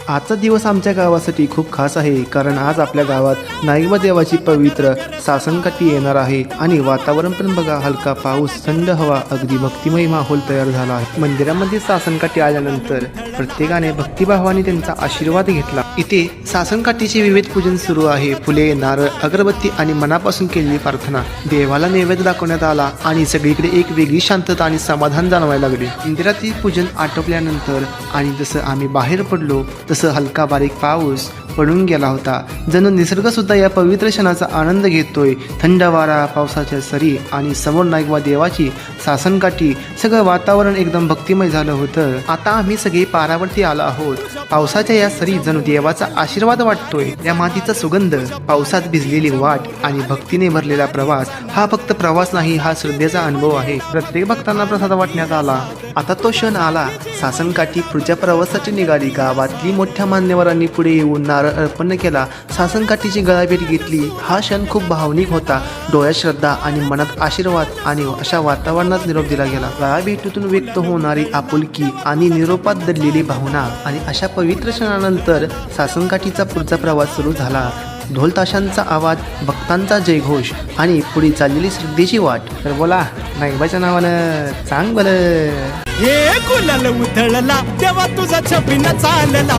आजचा दिवस आमच्या गावासाठी खूप खास आहे, कारण आज आपल्या गावात नाईबा देवाची पवित्र सासनकाठी येणार आहे आणि वातावरण पण बघा, हलका पाऊस, थंड हवा, अगदी भक्तिमय माहोल तयार झाला आहे. मंदिरामध्ये सासनकाठी आल्यानंतर प्रत्येकाने भक्तिभावाने त्यांचा आशीर्वाद घेतला. इथे सासनकाठीचे विविध पूजन सुरू आहे. फुले, नारळ, अगरबत्ती आणि मनापासून केलेली प्रार्थना देवाला नैवेद्य दाखवण्यात आला आणि सगळीकडे एक वेगळी शांतता आणि समाधान जाणवायला लागले. मंदिरातील पूजन आटोपल्यानंतर आणि जसं आम्ही बाहेर पडलो तसं हलका बारीक पाऊस पडून गेला होता. जणू निसर्ग सुद्धा या पवित्र क्षणाचा आनंद घेतोय. थंड वारा, पावसाच्या सरी आणि समोर नाईबा देवाची सासनकाठी, सगळं वातावरण एकदम भक्तिमय झालं होतं. आता आम्ही सगळे पारावरती आलो आहोत. पावसाच्या या सरी जणू देवाचा आशीर्वाद वाटतोय. या मातीचा सुगंध, पावसात भिजलेली वाट आणि भक्तीने भरलेला प्रवास, हा फक्त प्रवास नाही, हा श्रद्धेचा अनुभव आहे. प्रत्येक भक्तांना प्रसाद वाटण्यात आला. आता तो क्षण आला. सासनकाठी पुढच्या प्रवासाची निघाली. गावातली मोठ्या मान्यवरांनी पुढे येऊन नारळ अर्पण केला. सासनकाठीची गळाभेट घेतली. हा क्षण खूप भावनिक होता. डोळ्यात श्रद्धा आणि मनात आशीर्वाद, आणि अशा वातावरणात निरोप दिला गेला. गळाभेटीतून व्यक्त होणारी आपुलकी आणि निरोपात दडलेली भावना, आणि अशा पवित्र क्षणानंतर सासनकाठीचा पुढचा प्रवास सुरू झाला. ढोल ताशांचा आवाज, भक्तांचा जयघोष आणि पुढे चाललेली श्रद्धेची वाट. तर बोला, नाईबाच्या नावानं सांग बरं. हे गुलाल उधळला तेव्हा तुझा छबिना चालला.